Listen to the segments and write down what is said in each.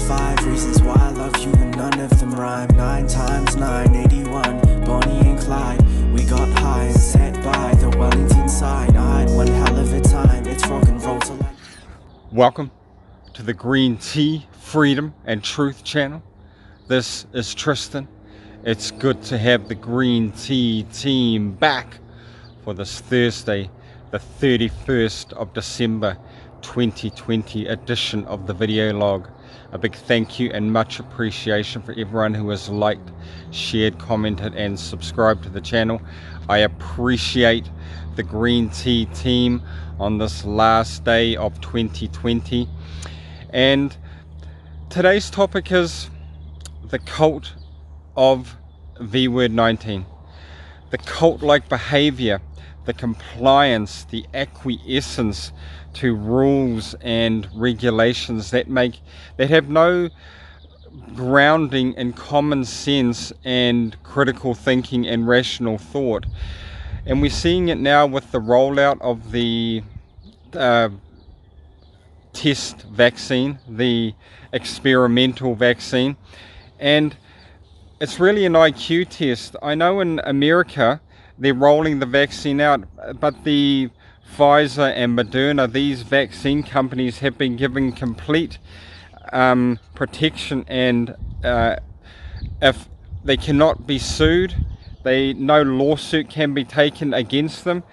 5 reasons why I love you, and none of them rhyme. 9 times 9, 81. Bonnie and Clyde. We got high and sat by the Wellington sign. I had one hell of a time. It's rock and roll to life. Welcome to the Green Tea, Freedom and Truth channel. This is Tristan. It's good to have the Green Tea team back for this Thursday, the 31st of December 2020 edition of the video log. A big thank you and much appreciation for everyone who has liked, shared, commented and subscribed to the channel. I appreciate the Green Tea team on this last day of 2020. And today's topic is the cult of V-word 19. The cult-like behavior, the compliance, the acquiescence to rules and regulations that have no grounding in common sense and critical thinking and rational thought. And we're seeing it now with the rollout of the test vaccine, the experimental vaccine, and it's really an IQ test. I know in America they're rolling the vaccine out, but the Pfizer and Moderna, these vaccine companies have been given complete protection, and if they cannot be sued, no lawsuit can be taken against them.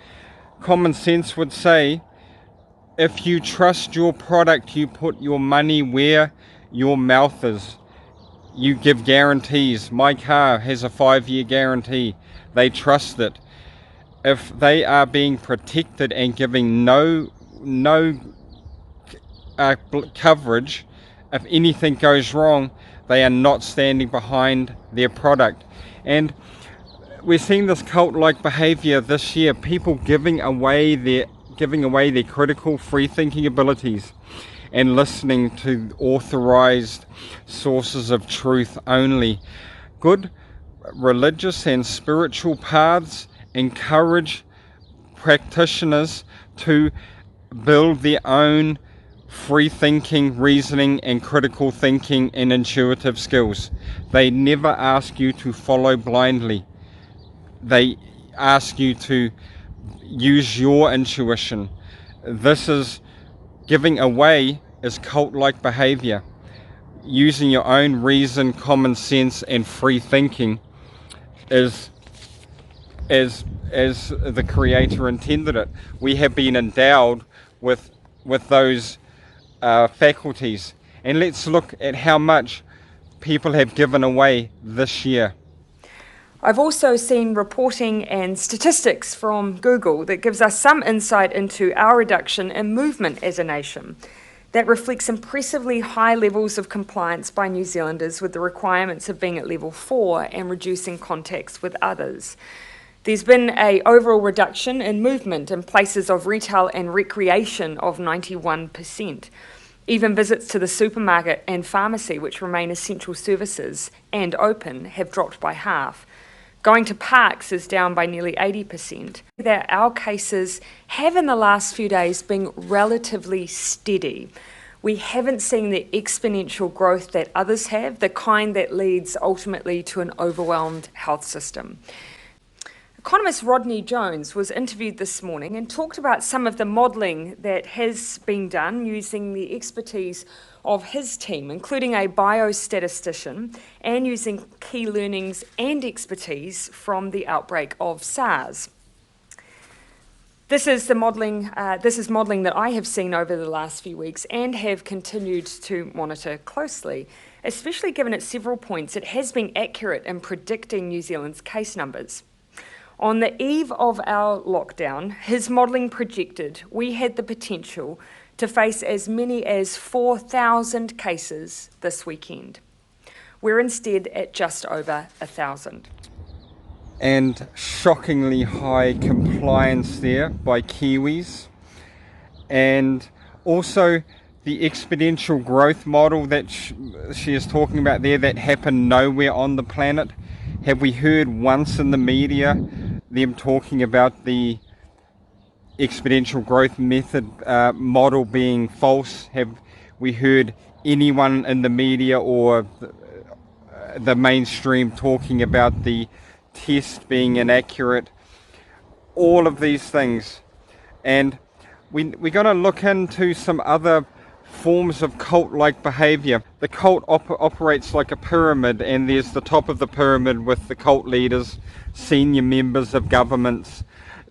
Common sense would say, if you trust your product, you put your money where your mouth is. You give guarantees. My car has a 5-year guarantee. They trust it. If they are being protected and giving no coverage, if anything goes wrong, they are not standing behind their product. And we're seeing this cult-like behavior this year, people giving away their critical free thinking abilities and listening to authorized sources of truth only. Good religious and spiritual paths encourage practitioners to build their own free thinking, reasoning and critical thinking and intuitive skills. They never ask you to follow blindly. They ask you to use your intuition. This is giving away is cult-like behavior. Using your own reason, common sense and free thinking is as the Creator intended it. We have been endowed with those faculties. And let's look at how much people have given away this year. I've also seen reporting and statistics from Google that gives us some insight into our reduction in movement as a nation. That reflects impressively high levels of compliance by New Zealanders with the requirements of being at level 4 and reducing contacts with others. There's been an overall reduction in movement in places of retail and recreation of 91%. Even visits to the supermarket and pharmacy, which remain essential services and open, have dropped by half. Going to parks is down by nearly 80%. That our cases have in the last few days been relatively steady. We haven't seen the exponential growth that others have, the kind that leads ultimately to an overwhelmed health system. Economist Rodney Jones was interviewed this morning and talked about some of the modelling that has been done using the expertise of his team, including a biostatistician, and using key learnings and expertise from the outbreak of SARS. This is modelling that I have seen over the last few weeks and have continued to monitor closely, especially given at several points it has been accurate in predicting New Zealand's case numbers. On the eve of our lockdown, his modelling projected we had the potential to face as many as 4,000 cases this weekend. We're instead at just over 1,000. And shockingly high compliance there by Kiwis. And also the exponential growth model that she is talking about there that happened nowhere on the planet. Have we heard once in the media them talking about the exponential growth method model being false? Have we heard anyone in the media or the mainstream talking about the test being inaccurate, all of these things. And we're going to look into some other forms of cult-like behavior. The cult operates like a pyramid, and there's the top of the pyramid with the cult leaders, senior members of governments,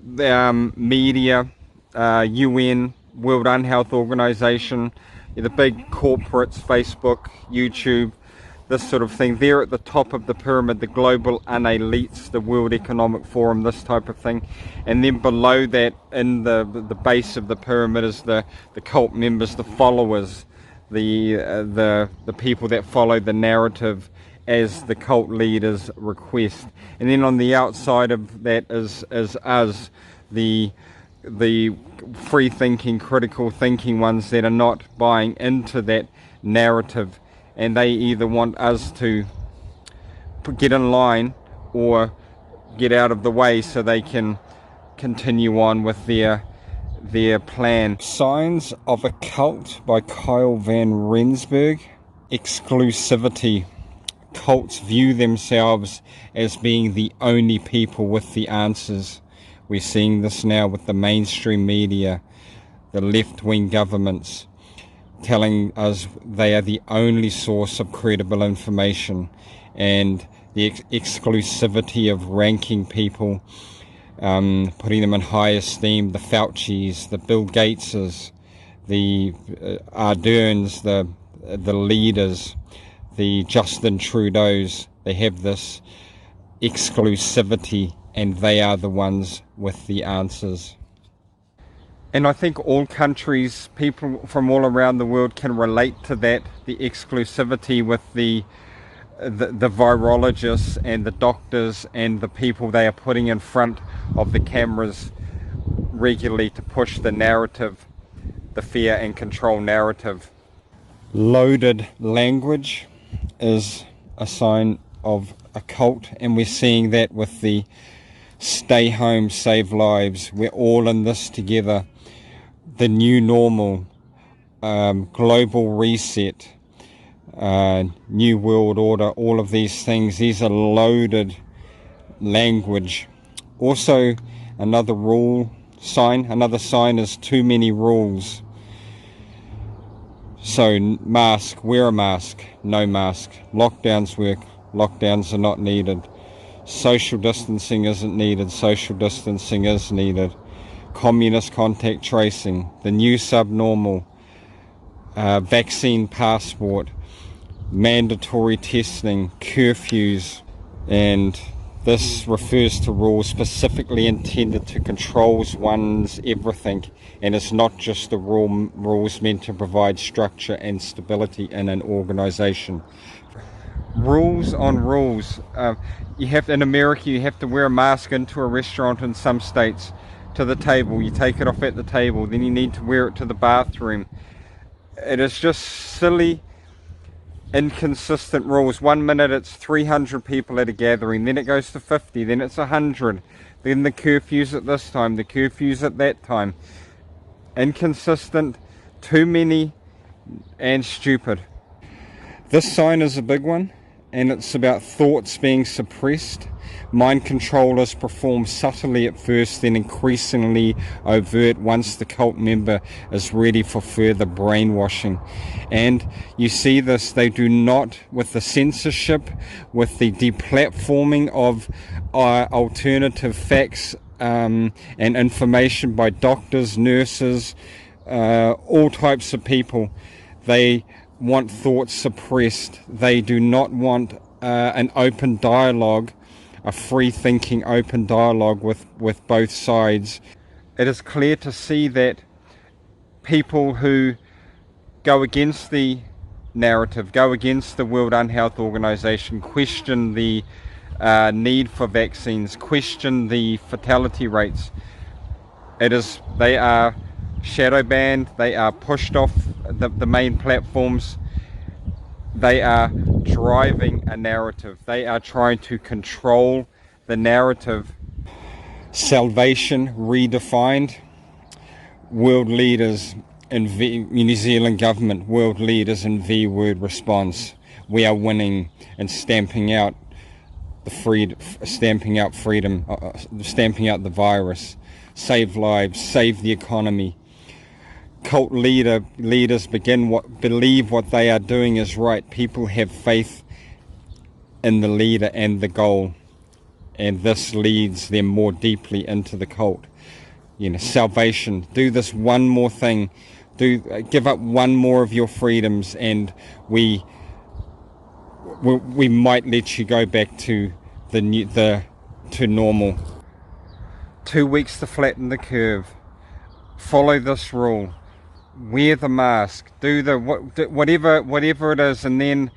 media, UN, World Unhealth Organization, the big corporates, Facebook, YouTube, this sort of thing. They're at the top of the pyramid, the global unelites, the World Economic Forum, this type of thing. And then below that, in the base of the pyramid, is the cult members, the followers, the people that follow the narrative as the cult leaders request. And then on the outside of that is us, the free thinking, critical thinking ones that are not buying into that narrative, and they either want us to get in line or get out of the way so they can continue on with their plan. Signs of a Cult by Kyle Van Rensburg. Exclusivity. Cults view themselves as being the only people with the answers. We're seeing this now with the mainstream media, the left-wing governments, telling us they are the only source of credible information, and the exclusivity of ranking people, putting them in high esteem, the Faucis, the Bill Gateses, the Arderns, the leaders, the Justin Trudeaus. They have this exclusivity, and they are the ones with the answers. And I think all countries, people from all around the world can relate to that, the exclusivity with the virologists and the doctors and the people they are putting in front of the cameras regularly to push the narrative, the fear and control narrative. Loaded language is a sign of a cult, and we're seeing that with the stay home, save lives, we're all in this together, the new normal, global reset, new world order, all of these things. These are loaded language. Also, another sign is too many rules. So mask, wear a mask, no mask. Lockdowns work, lockdowns are not needed. Social distancing isn't needed, social distancing is needed. Communist contact tracing, the new subnormal, vaccine passport, mandatory testing, curfews, and this refers to rules specifically intended to control one's everything, and it's not just the rules meant to provide structure and stability in an organization. Rules on rules. In America, you have to wear a mask into a restaurant in some states, to the table. You take it off at the table, then you need to wear it to the bathroom. It is just silly, inconsistent rules. 1 minute it's 300 people at a gathering, then it goes to 50, then it's 100, then the curfew's at this time, the curfew's at that time. Inconsistent, too many, and stupid. This sign is a big one, and it's about thoughts being suppressed. Mind control is performed subtly at first, then increasingly overt once the cult member is ready for further brainwashing. And you see this, they do not, with the censorship, with the deplatforming of alternative facts and information by doctors, nurses, all types of people. They want thoughts suppressed. They do not want an open dialogue, a free-thinking open dialogue with both sides. It is clear to see that people who go against the narrative, go against the World Unhealth Organization, question the need for vaccines, question the fatality rates, they are shadow banned, they are pushed off the main platforms. They are driving a narrative. They are trying to control the narrative. Salvation redefined. World leaders in New Zealand government, world leaders in V-word response. We are winning and stamping out freedom, stamping out the virus, save lives, save the economy. Cult leaders believe what they are doing is right. People have faith in the leader and the goal, and this leads them more deeply into the cult. Salvation. Do this one more thing. Give up one more of your freedoms, and we might let you go back to to normal. 2 weeks to flatten the curve. Follow this rule. Wear the mask. Do whatever it is, and then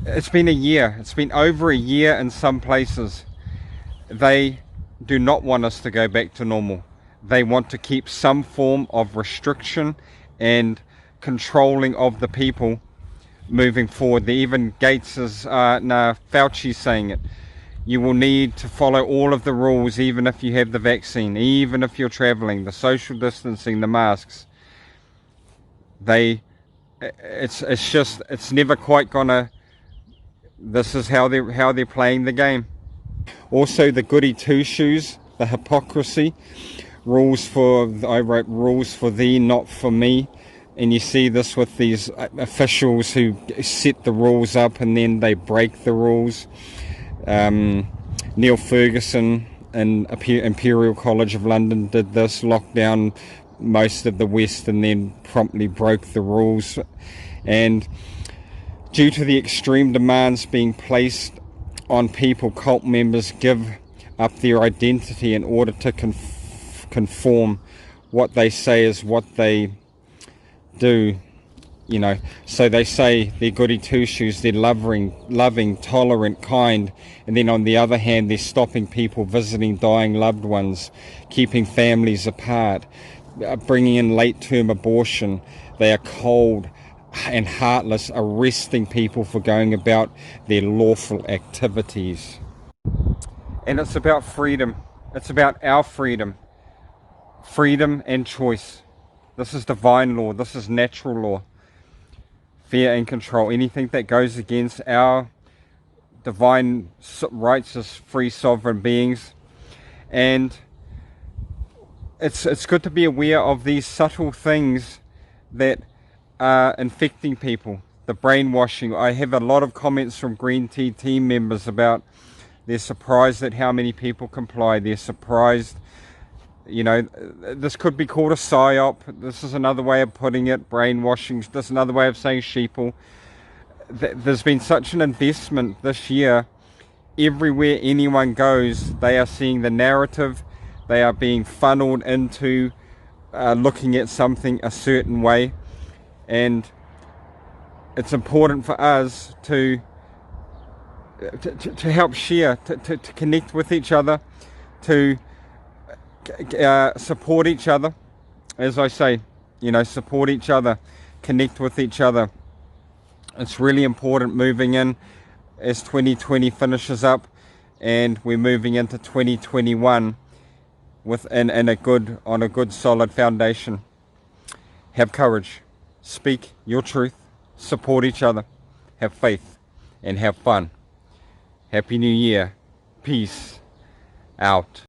it's been a year. It's been over a year in some places. They do not want us to go back to normal. They want to keep some form of restriction and controlling of the people moving forward. Even Fauci's saying it. You will need to follow all of the rules, even if you have the vaccine, even if you're traveling, the social distancing, the masks. It's never quite gonna. This is how they're playing the game. Also, the goody two shoes, the hypocrisy. I wrote rules for thee, not for me. And you see this with these officials who set the rules up and then they break the rules. Neil Ferguson in Imperial College of London did this, locked down most of the West and then promptly broke the rules. And due to the extreme demands being placed on people, cult members give up their identity in order to conform. What they say is what they do. So they say they're goody two shoes, they're loving, tolerant, kind, and then on the other hand they're stopping people visiting dying loved ones, keeping families apart, bringing in late term abortion. They are cold and heartless, arresting people for going about their lawful activities. And it's about freedom. It's about our freedom and choice. This is divine law. This is natural law. Fear and control. Anything that goes against our divine rights as free sovereign beings. And it's good to be aware of these subtle things that are infecting people. The brainwashing. I have a lot of comments from Green Tea team members about they're surprised at how many people comply. They're surprised. This could be called a psyop. This is another way of putting it. Brainwashing. This is another way of saying sheeple. There's been such an investment this year. Everywhere anyone goes, they are seeing the narrative. They are being funneled into looking at something a certain way. And it's important for us to help share, to connect with each other, to support each other. As I say, support each other, connect with each other. It's really important moving in as 2020 finishes up and we're moving into 2021 on a good solid foundation. Have courage, speak your truth, support each other, have faith, and have fun. Happy New Year. Peace out.